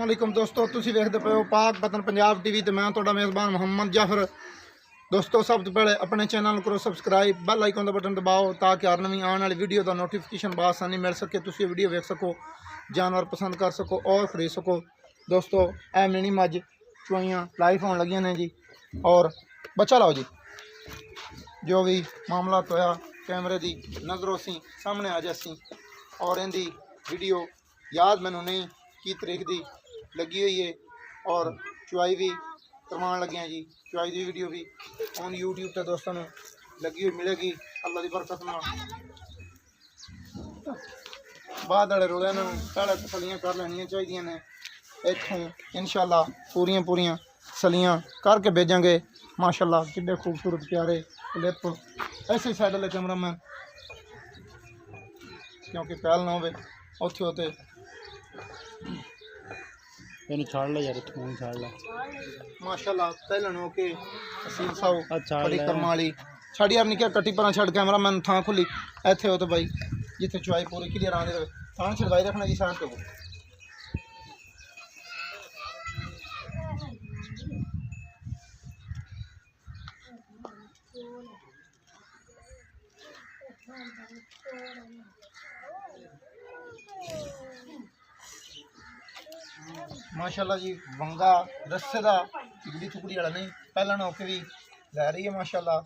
अस्सलामुअलैकुम दोस्तों, तुसी वेखदे पे हो पाक वतन पंजाब टीवी ते मैं तुहाडा मेज़बान मोहम्मद जाफर। दोस्तों, सब तो पहले अपने चैनल करो सब्सक्राइब, बेल आइकन का बटन दबाओ ताकि हर नवी आने वाली वीडियो का नोटिफिकेशन बआसानी मिल सके। तुसी वीडियो वेख सको, जानवर पसंद कर सको और खरीद सको। दोस्तों, ए मिनी मज चुआइयाँ लाइव होने लगियां ने जी, और बच्चा लाओ जी। जो भी मामला तो है कैमरे की नज़रों सी सामने आ जासी, और इनकी वीडियो याद मैनू नहीं की तरीक की लगी हुई है, और चुआई भी करवान लगे हैं जी। चुआई की वीडियो भी ऑन यूट्यूब पर दोस्तों ने लगी हुई मिलेगी अल्लाह की बरकत नाल। बाद वाले रोलिया ने पहले तसलियाँ कर लैनियां चाहिए ने। इत्थों इंशाल्लाह पूरियां पूरियां सलियां करके भेजांगे। माशाल्लाह कितने खूबसूरत प्यारे क्लिप। ऐसे साइड वाले कैमरामैन क्योंकि पहल ना हो उत्थे होते छाड़ ला यार, तू छाड़ ला। माशाल्लाह पहले नो के तहसील साहब छाड़ बड़ी ले कर्म वाली छड़ यार निक्या कट्टी पर छड़ कैमरामैन थां खुली इत्थे हो तो भाई जिथे चुआई पूरी क्लियर आने रहे थां छड़वाई रखना जी साइड पे। माशाल्लाह जी वंगा रस्से का टुकड़ी टुकड़ी वाला नहीं पहला नौके भी लै रही है माशाल्लाह,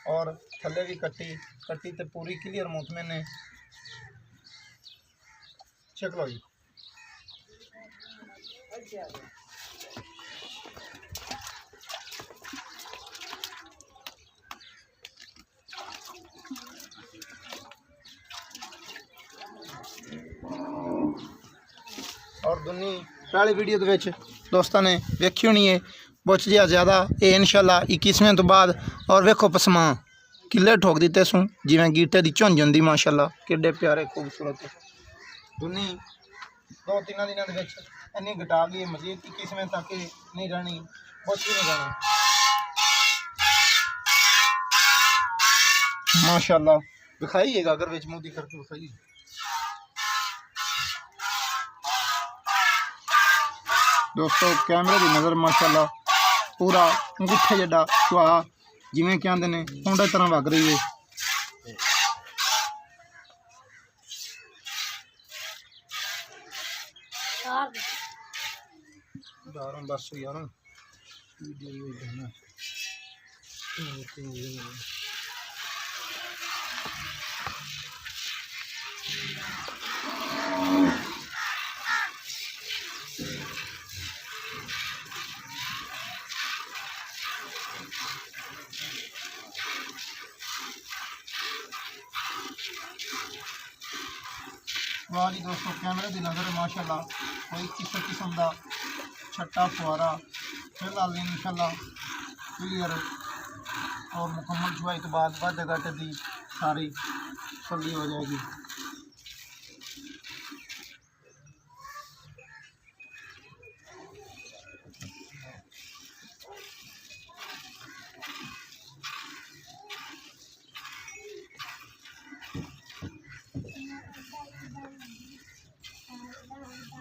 और थले भी कट्टी कट्टी तो पूरी क्लियर मुतमिन ने। चेक लो जी। और दुनी पहली वीडियो के दोस्तों ने वेखी होनी है बुच जिहा ज़्यादा ये इंशाल्लाह 21वें तो बाद। और वेखो पसमा किले ठोक दिते सूँ जिवें गीटे की झुंझ होंदी। माशाल्लाह किड्डे प्यारे खूबसूरत दुनी दो तीन दिनों के इन्नी घटा गई मजीद 21वें तक नहीं रहनी, बुच भी नहीं रहनी। माशाल्लाह दिखाइएगा अगर विच मोदी करके दिखाइए। दोस्तों कैमरे की नज़र माशाल्लाह पूरा अंगूठे जड़ा चुहा जिमें क्या आते हैं कुंडे तरह वग रही है। बस यार वाह जी। दोस्तों कैमरे की नज़र माशाल्लाह कोई किसी किस्म का छट्टा फुआरा फिलहाल इंशाल्लाह क्लियर और मुकम्मल चुआई तो बाद वाधे घाटे की सारी सली हो जाएगी।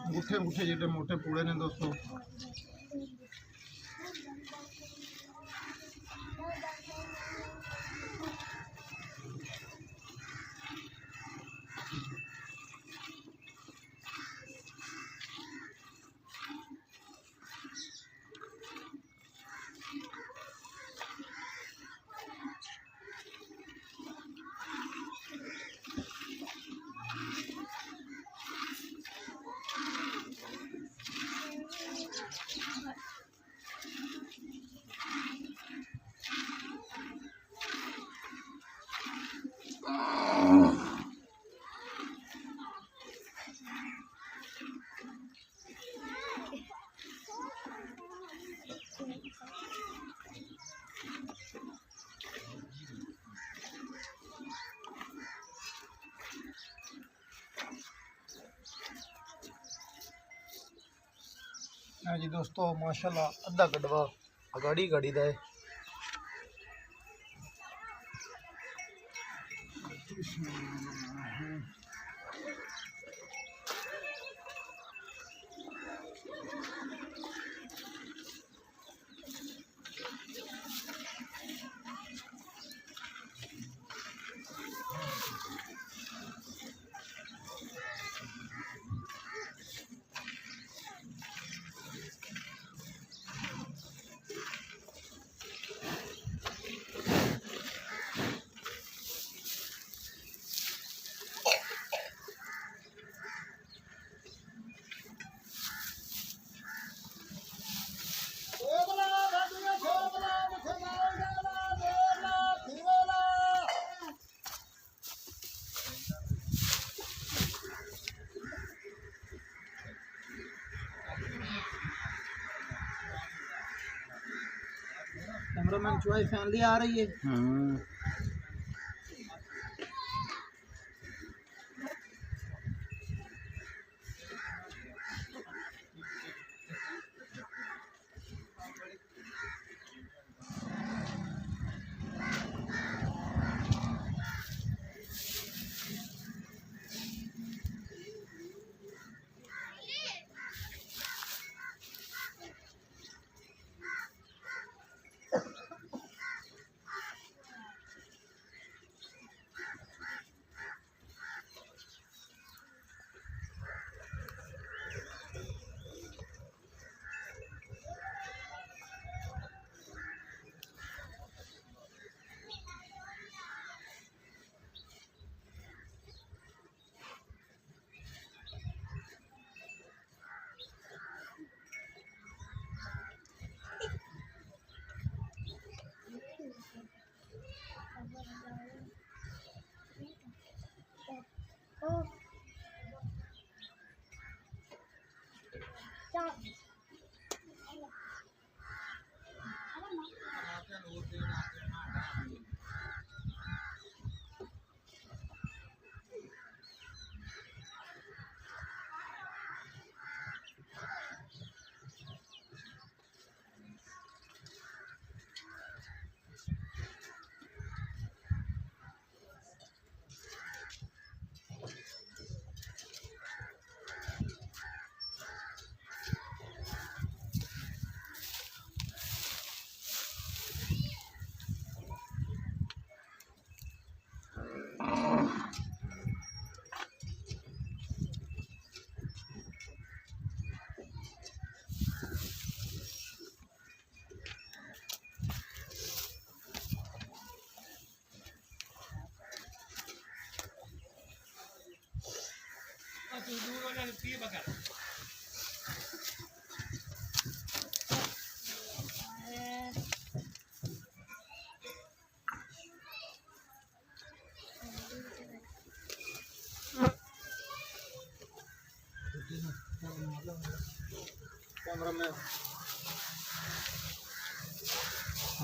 अंगूठे अंगूठे जेडे मोटे पूड़े ने दोस्तों। हाँ जी दोस्तों माशाल्लाह अद्धा गडवा गाड़ी गाड़ी का है। जर्मन चॉइस फैमिली आ रही है।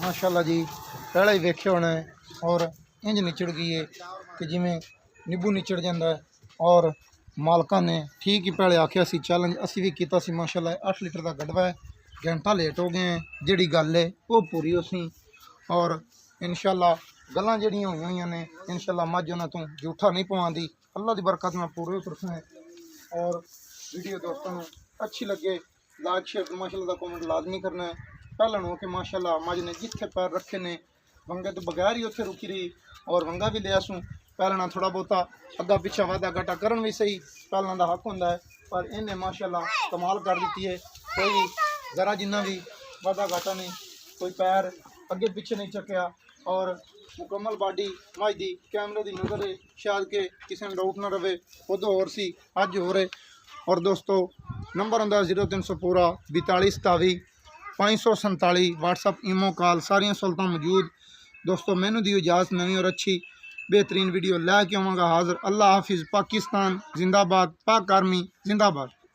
माशाल्लाह जी पहले ही वेख्या होना है और इंज निचड़ गई है कि जिमें नींबू निचड़ जाता है। और मालका ने ठीक ही पहले आख्या सी चैलेंज असी भी किया सी। माशाल्लाह 8 लीटर का गड़वा है, घंटा लेट हो गए हैं, जिहड़ी गल है वो पूरी हो सी। और इंशाल्लाह गल्लां जिहड़ियां होई होईयां ने इंशाल्लाह मझ उन्हां तों झूठा नहीं पवांदी, अल्लाह की बरकत में पूरे उतरसे। और वीडियो दोस्तों को अच्छी लगे लाइक शेयर माशाल्लाह का कमेंट लाजमी करना है। पहला हो कि माशाल्लाह मझ ने जिथे पैर रखे ने वंगे तो बगैर ही उत्थे रुकी रही और वंगा भी लिया सूँ। पहलना थोड़ा बहुता अद्धा पिछा वाधा घाटा करन भी सही पहलना का हक होंदा है, पर इन्हें माशाल्लाह कमाल कर दी है। कोई ज़रा जिन्ना भी वाधा घाटा नहीं, कोई पैर अगे पीछे नहीं चक्या और मुकम्मल बॉडी मझ दी कैमरे की नज़र है, शायद के किसी ने डाउट ना रहे। खुद होर सी अज हो रहे। और दोस्तों नंबर होंदा 0300 पूरा 42 27 547 व्हाट्सअप ईमो कॉल सारिया सहूलतां मौजूद। दोस्तों मैनू दी इजाज़त नवीं और अच्छी बेहतरीन वीडियो लैके आवांगा हाज़िर। अल्लाह हाफिज़। पाकिस्तान जिंदाबाद, पाक आर्मी जिंदाबाद।